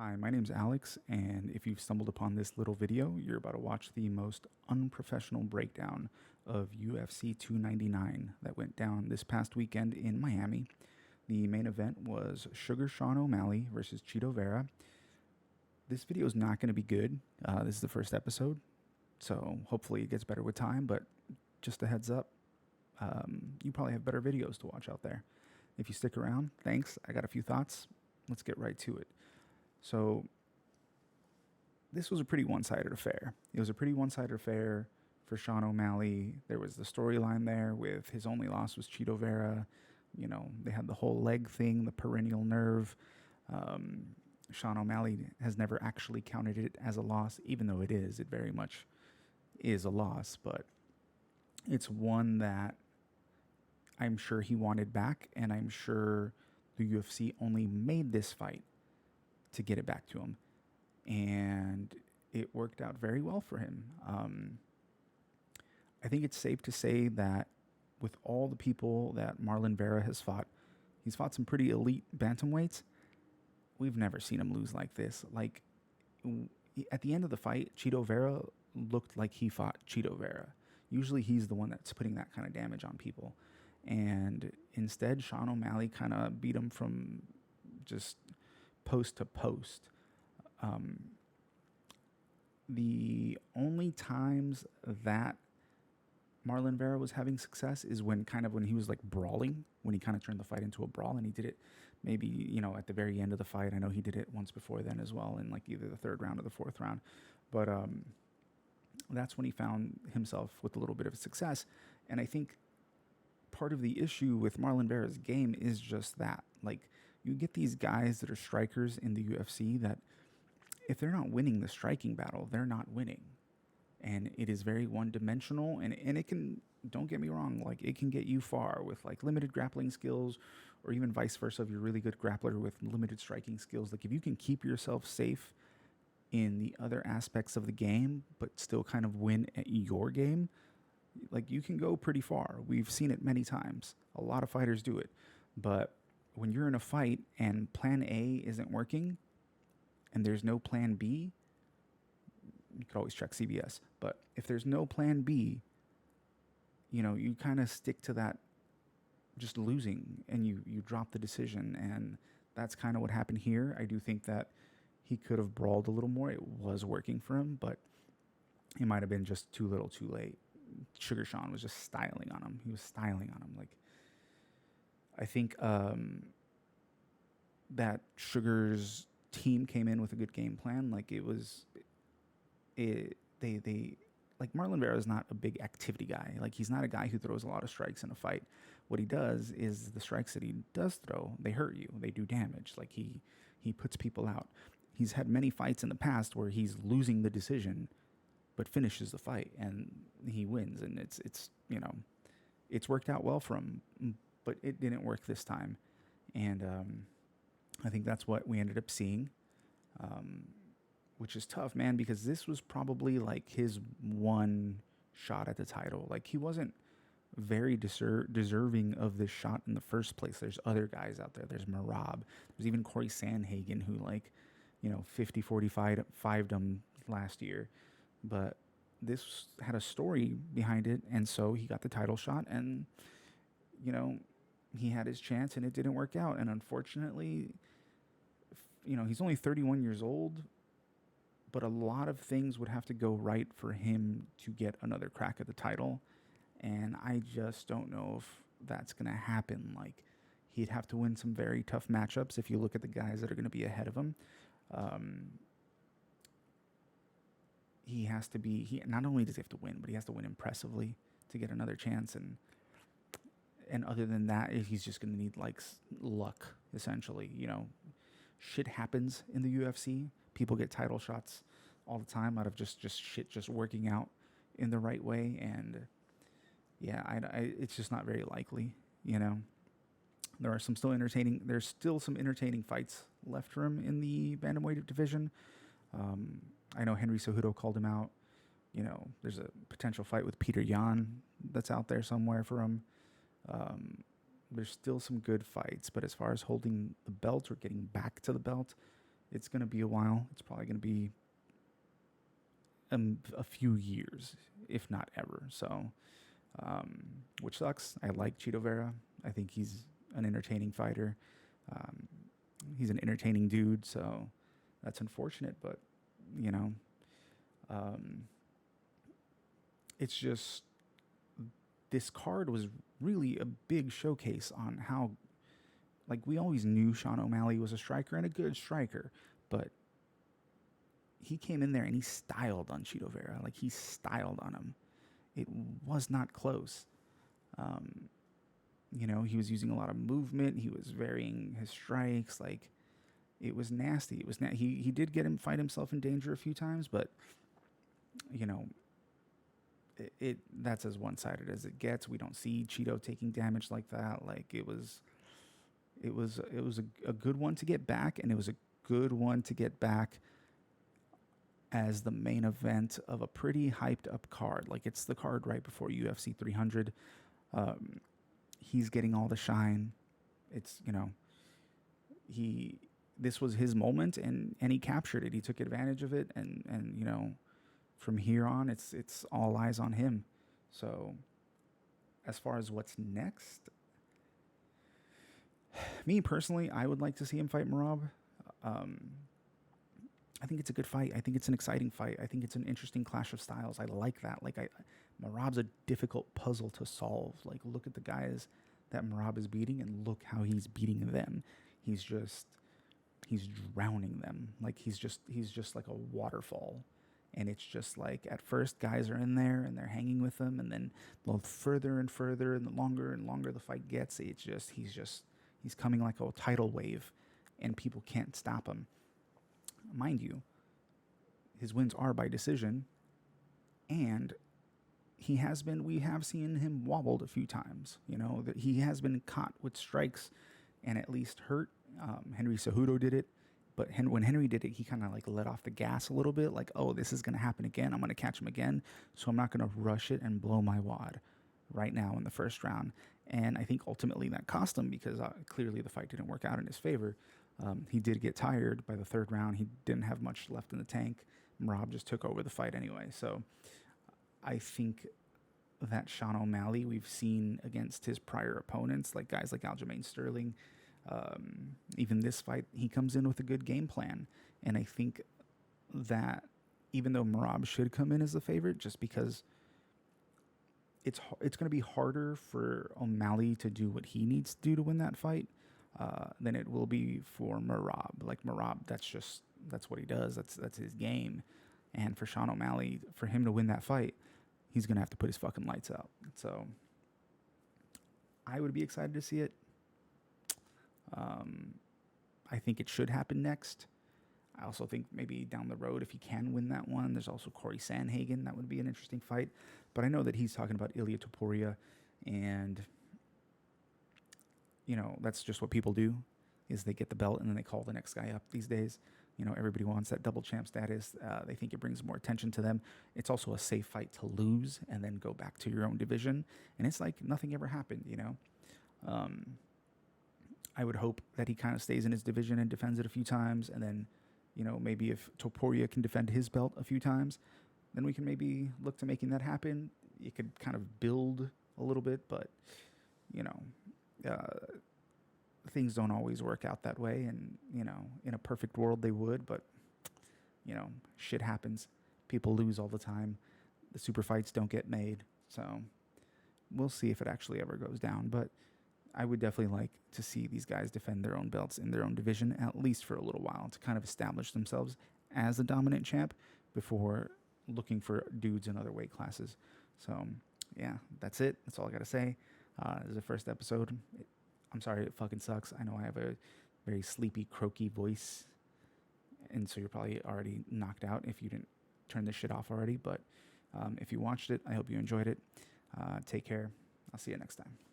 Hi, my name's Alex, and if you've stumbled upon this little video, you're about to watch the most unprofessional breakdown of UFC 299 that went down this past weekend in Miami. The main event was Sugar Sean O'Malley versus Cheeto Vera. This video is not going to be good. This is the first episode, so hopefully it gets better with time, but just a heads up, you probably have better videos to watch out there. If you stick around, thanks. I got a few thoughts. Let's get right to it. So this was a pretty one-sided affair. It was a pretty one-sided affair for Sean O'Malley. There was the storyline there with his only loss was Cheeto Vera. You know, they had the whole leg thing, the perennial nerve. Sean O'Malley has never actually counted it as a loss, even though it is. It very much is a loss, but it's one that I'm sure he wanted back, and I'm sure the UFC only made this fight to get it back to him. And it worked out very well for him. I think it's safe to say that with all the people that Marlon Vera has fought, he's fought some pretty elite bantamweights. We've never seen him lose like this. Like, at the end of the fight, Cheeto Vera looked like he fought Cheeto Vera. Usually he's the one that's putting that kind of damage on people. And instead, Sean O'Malley kind of beat him from just post to post. The only times that Marlon Vera was having success is when he was like brawling, when he kind of turned the fight into a brawl, and he did it maybe, at the very end of the fight. I know he did it once before then as well, in like either the third round or the fourth round. But that's when he found himself with a little bit of success. And I think part of the issue with Marlon Vera's game is just that. Like, you get these guys that are strikers in the UFC that if they're not winning the striking battle, they're not winning. And it is very one-dimensional, and it can, don't get me wrong, like, it can get you far with like limited grappling skills, or even vice versa if you're a really good grappler with limited striking skills. Like, if you can keep yourself safe in the other aspects of the game but still kind of win at your game, like, you can go pretty far. We've seen it many times. A lot of fighters do it. But when you're in a fight and plan A isn't working and there's no plan B, you could always check CBS. But if there's no plan B, you kind of stick to that just losing, and you drop the decision. And that's kind of what happened here. I do think that he could have brawled a little more. It was working for him, but it might have been just too little too late. Sugar Sean was just styling on him. He was styling on him. Like, I think that Sugar's team came in with a good game plan. Like, they like, Marlon Vera is not a big activity guy. Like, he's not a guy who throws a lot of strikes in a fight. What he does is the strikes that he does throw, they hurt you. They do damage. Like, he puts people out. He's had many fights in the past where he's losing the decision but finishes the fight and he wins, and it's worked out well for him, but it didn't work this time. And I think that's what we ended up seeing, which is tough, man, because this was probably like his one shot at the title. Like, he wasn't very deserving of this shot in the first place. There's other guys out there. There's Marab. There's even Corey Sandhagen, who 50-45'd him last year. But this had a story behind it, and so he got the title shot, and he had his chance, and it didn't work out. And unfortunately, he's only 31 years old, but a lot of things would have to go right for him to get another crack at the title, and I just don't know if that's going to happen. Like, he'd have to win some very tough matchups if you look at the guys that are going to be ahead of him. He not only does he have to win, but he has to win impressively to get another chance. And other than that, he's just going to need like luck, essentially. Shit happens in the UFC. People get title shots all the time out of just shit just working out in the right way. And yeah, it's just not very likely. There's still some entertaining fights left for him in the bantamweight division. I know Henry Cejudo called him out. There's a potential fight with Peter Yan that's out there somewhere for him. There's still some good fights, but as far as holding the belt or getting back to the belt, It's going to be a while. It's probably going to be a few years, if not ever. So, which sucks. I like Cheeto Vera. I think he's an entertaining fighter. Um, he's an entertaining dude. So that's unfortunate, but you know, um, it's just this card was really a big showcase on how, like, we always knew Sean O'Malley was a striker and a good striker, but he came in there and he styled on Cheeto Vera. Like, he styled on him. It was not close. Um, he was using a lot of movement. He was varying his strikes. Like, it was nasty. He did get him fight himself in danger a few times, but you know, that's as one sided as it gets. We don't see Cheeto taking damage like that. Like, it was a good one to get back, and it was a good one to get back as the main event of a pretty hyped up card. Like, it's the card right before UFC 300. He's getting all the shine. It's, he this was his moment, and he captured it. He took advantage of it, and from here on, it's all eyes on him. So, as far as what's next, me personally, I would like to see him fight Marab. Um, I think it's a good fight. I think it's an exciting fight. I think it's an interesting clash of styles. I like that. Marab's a difficult puzzle to solve. Like, look at the guys that Marab is beating, and look how he's beating them. He's drowning them. Like, he's just like a waterfall. And it's just like, at first, guys are in there and they're hanging with him, and then the further and further and longer the fight gets, he's coming like a tidal wave, and people can't stop him. Mind you, his wins are by decision, and we have seen him wobbled a few times. That he has been caught with strikes and at least hurt. Henry Cejudo did it. But when Henry did it, he kind of like let off the gas a little bit, like, oh, this is going to happen again. I'm going to catch him again. So I'm not going to rush it and blow my wad right now in the first round. And I think ultimately that cost him, because clearly the fight didn't work out in his favor. He did get tired by the third round. He didn't have much left in the tank. Rob just took over the fight anyway. So I think that Sean O'Malley, we've seen against his prior opponents, like guys like Aljamain Sterling, even this fight, he comes in with a good game plan. And I think that even though Marab should come in as the favorite, just because it's going to be harder for O'Malley to do what he needs to do to win that fight than it will be for Marab. Like, Marab, that's what he does. That's his game. And for Sean O'Malley, for him to win that fight, he's going to have to put his fucking lights out. So I would be excited to see it. I think it should happen next. I also think maybe down the road, if he can win that one, there's also Corey Sandhagen. That would be an interesting fight. But I know that he's talking about Ilia Topuria, and that's just what people do, is they get the belt and then they call the next guy up these days. Everybody wants that double champ status. They think it brings more attention to them. It's also a safe fight to lose and then go back to your own division. And it's like nothing ever happened, I would hope that he kind of stays in his division and defends it a few times. And then, maybe if Topuria can defend his belt a few times, then we can maybe look to making that happen. You could kind of build a little bit, but, things don't always work out that way. And, in a perfect world they would, but, shit happens. People lose all the time. The super fights don't get made. So we'll see if it actually ever goes down. But I would definitely like to see these guys defend their own belts in their own division, at least for a little while, to kind of establish themselves as a dominant champ before looking for dudes in other weight classes. So, yeah, that's it. That's all I got to say. This is the first episode. I'm sorry it fucking sucks. I know I have a very sleepy, croaky voice, and so you're probably already knocked out if you didn't turn this shit off already. But if you watched it, I hope you enjoyed it. Take care. I'll see you next time.